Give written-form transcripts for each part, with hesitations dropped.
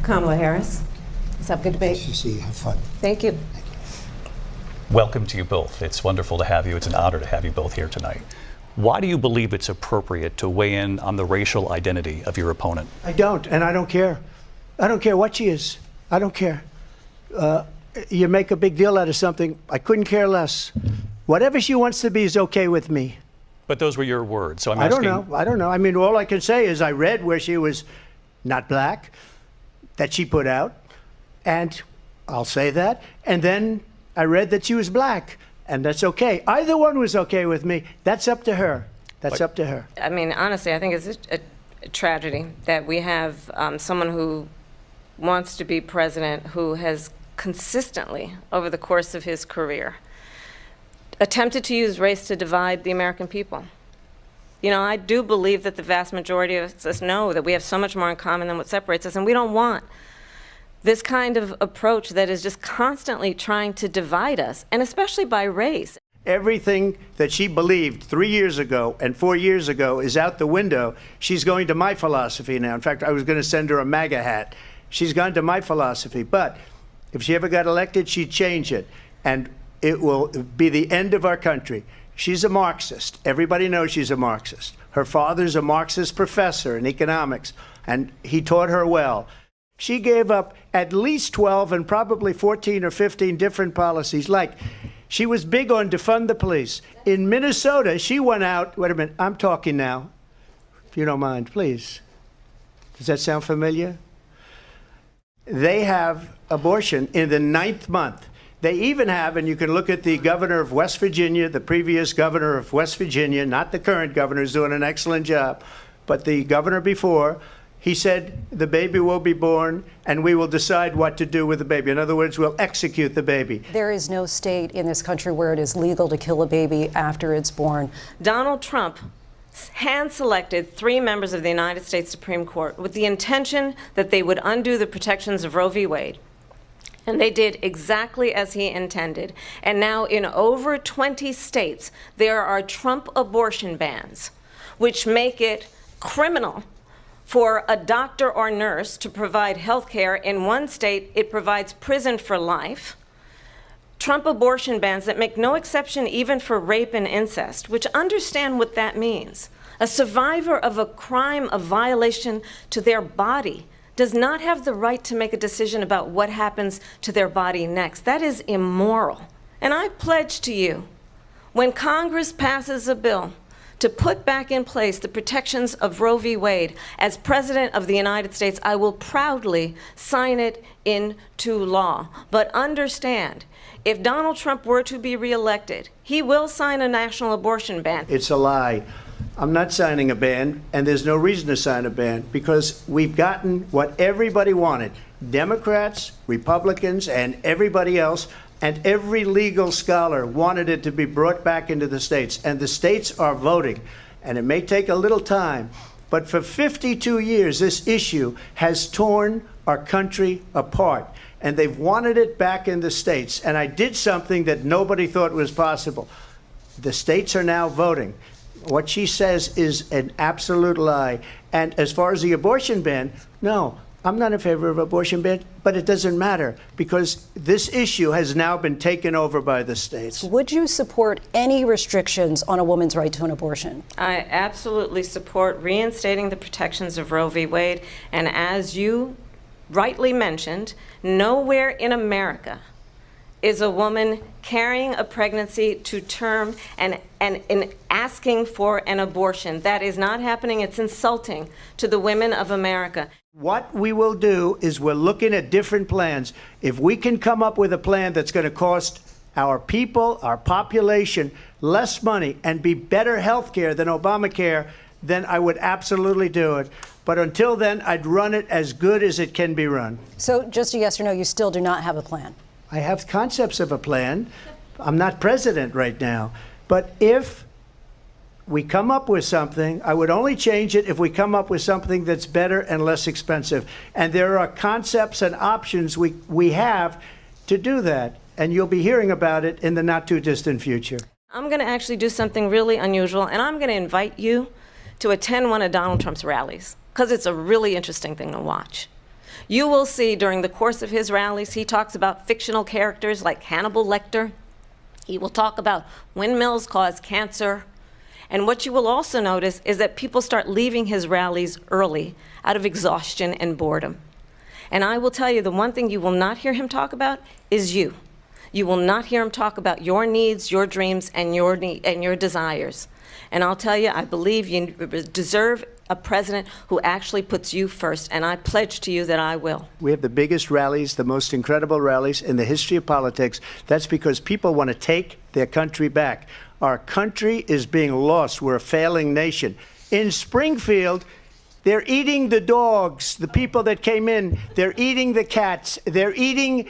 Kamala Harris. Let's have a good debate. Nice to see you. Have fun. Thank you. Welcome to you both. It's wonderful to have you. It's an honor to have you both here tonight. Why do you believe it's appropriate to weigh in on the racial identity of your opponent? I don't, and I don't care. I don't care what she is. I don't care. You make a big deal out of something. I couldn't care less. Whatever she wants to be is okay with me. But those were your words, so I'm asking. asking. I don't know. I mean, all I can say is I read where she was not black, that she put out, and I'll say that. And then I read that she was black, and that's okay. Either one was okay with me. That's up to her. That's up to her. I mean, honestly, I think it's a tragedy that we have someone who wants to be president who has consistently, over the course of his career, attempted to use race to divide the American people. You know, I do believe that the vast majority of us know that we have so much more in common than what separates us, and we don't want this kind of approach that is just constantly trying to divide us, and especially by race. Everything that she believed 3 years ago and 4 years ago is out the window. She's going to my philosophy now. In fact, I was going to send her a MAGA hat. She's gone to my philosophy. But if she ever got elected, she'd change it. And it will be the end of our country. She's a Marxist. Everybody knows she's a Marxist. Her father's a Marxist professor in economics, and he taught her well. She gave up at least 12 and probably 14 or 15 different policies. Like, she was big on defund the police. In Minnesota, she went out, wait a minute, I'm talking now, if you don't mind, please. Does that sound familiar? They have abortion in the 9th month. They even have, and you can look at the governor of West Virginia, the previous governor of West Virginia, not the current governor, who's doing an excellent job, but the governor before, he said the baby will be born and we will decide what to do with the baby. In other words, we'll execute the baby. There is no state in this country where it is legal to kill a baby after it's born. Donald Trump hand-selected 3 members of the United States Supreme Court with the intention that they would undo the protections of Roe v. Wade. And they did exactly as he intended. And now in over 20 states, there are Trump abortion bans, which make it criminal for a doctor or nurse to provide health care. In one state, it provides prison for life. Trump abortion bans that make no exception even for rape and incest, which understand what that means. A survivor of a crime of violation to their body does not have the right to make a decision about what happens to their body next. That is immoral. And I pledge to you, when Congress passes a bill to put back in place the protections of Roe v. Wade, as President of the United States, I will proudly sign it into law. But understand, if Donald Trump were to be reelected, he will sign a national abortion ban. It's a lie. I'm not signing a ban, and there's no reason to sign a ban, because we've gotten what everybody wanted. Democrats, Republicans, and everybody else, and every legal scholar wanted it to be brought back into the states, and the states are voting. And it may take a little time, but for 52 years, this issue has torn our country apart, and they've wanted it back in the states. And I did something that nobody thought was possible. The states are now voting. What she says is an absolute lie. And as far as the abortion ban, no, I'm not in favor of abortion ban, but it doesn't matter because this issue has now been taken over by the states. Would you support any restrictions on a woman's right to an abortion? I absolutely support reinstating the protections of Roe v. Wade. And as you rightly mentioned, nowhere in America is a woman carrying a pregnancy to term and asking for an abortion. That is not happening. It's insulting to the women of America. What we will do is we're looking at different plans. If we can come up with a plan that's going to cost our people, our population, less money and be better health care than Obamacare, then I would absolutely do it. But until then, I'd run it as good as it can be run. So just a yes or no, you still do not have a plan? I have concepts of a plan. I'm not president right now. But if we come up with something, I would only change it if we come up with something that's better and less expensive. And there are concepts and options we have to do that. And you'll be hearing about it in the not too distant future. I'm going to actually do something really unusual, and I'm going to invite you to attend one of Donald Trump's rallies, because it's a really interesting thing to watch. You will see during the course of his rallies, he talks about fictional characters like Hannibal Lecter. He will talk about windmills cause cancer. And what you will also notice is that people start leaving his rallies early out of exhaustion and boredom. And I will tell you, the one thing you will not hear him talk about is you. You will not hear him talk about your needs, your dreams, and your desires. And I'll tell you, I believe you deserve a president who actually puts you first, and I pledge to you that I will. We have the biggest rallies, the most incredible rallies in the history of politics. That's because people want to take their country back. Our country is being lost. We're a failing nation. In Springfield, they're eating the dogs, the people that came in. They're eating the cats. They're eating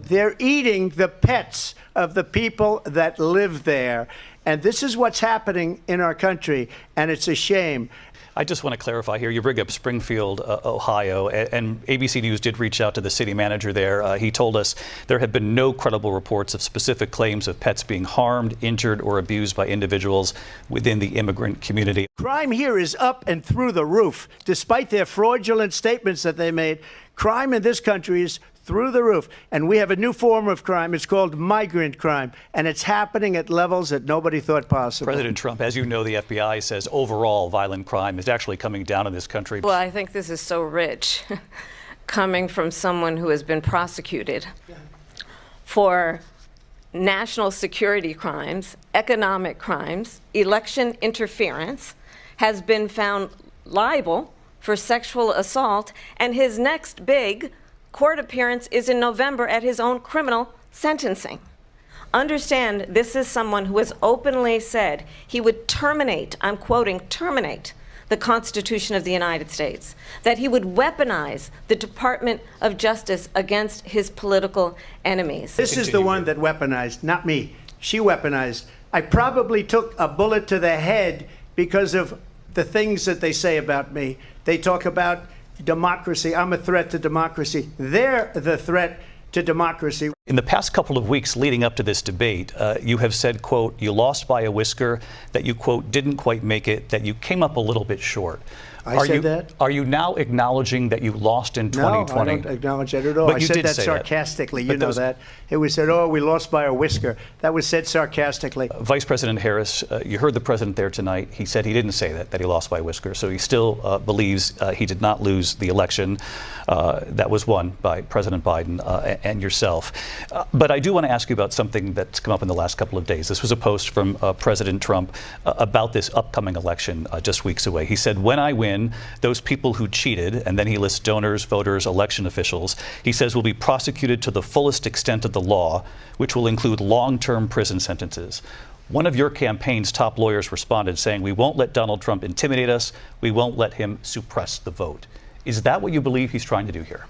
the pets of the people that live there. And this is what's happening in our country, and it's a shame. I just want to clarify here. You bring up Springfield, Ohio, and ABC News did reach out to the city manager there. He told us there have been no credible reports of specific claims of pets being harmed, injured, or abused by individuals within the immigrant community. Crime here is up and through the roof. Despite their fraudulent statements that they made, crime in this country is through the roof. And we have a new form of crime. It's called migrant crime. And it's happening at levels that nobody thought possible. President Trump, as you know, the FBI says overall violent crime is actually coming down in this country. Well, I think this is so rich, coming from someone who has been prosecuted for national security crimes, economic crimes, election interference, has been found liable for sexual assault, and his next big court appearance is in November at his own criminal sentencing. Understand, this is someone who has openly said he would terminate, I'm quoting, terminate the Constitution of the United States, that he would weaponize the Department of Justice against his political enemies. This is the one that weaponized, not me. She weaponized. I probably took a bullet to the head because of the things that they say about me. They talk about democracy. I'm a threat to democracy. They're the threat to democracy. In the past couple of weeks leading up to this debate, you have said, quote, you lost by a whisker, that you, quote, didn't quite make it, that you came up a little bit short. I said that? Are you now acknowledging that you lost in 2020? No, I don't acknowledge that at all. But I you said did that say sarcastically. That. You know that. It was said, oh, we lost by a whisker. That was said sarcastically. Vice President Harris, you heard the president there tonight. He said he didn't say that he lost by a whisker. So he still believes he did not lose the election that was won by President Biden and yourself. But I do want to ask you about something that's come up in the last couple of days. This was a post from President Trump about this upcoming election just weeks away. He said, when I win, those people who cheated, and then he lists donors, voters, election officials, he says will be prosecuted to the fullest extent of the law, which will include long-term prison sentences. One of your campaign's top lawyers responded saying, we won't let Donald Trump intimidate us, we won't let him suppress the vote. Is that what you believe he's trying to do here?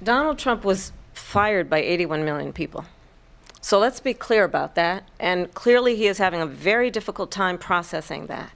Donald Trump was fired by 81 million people. So let's be clear about that. And clearly he is having a very difficult time processing that.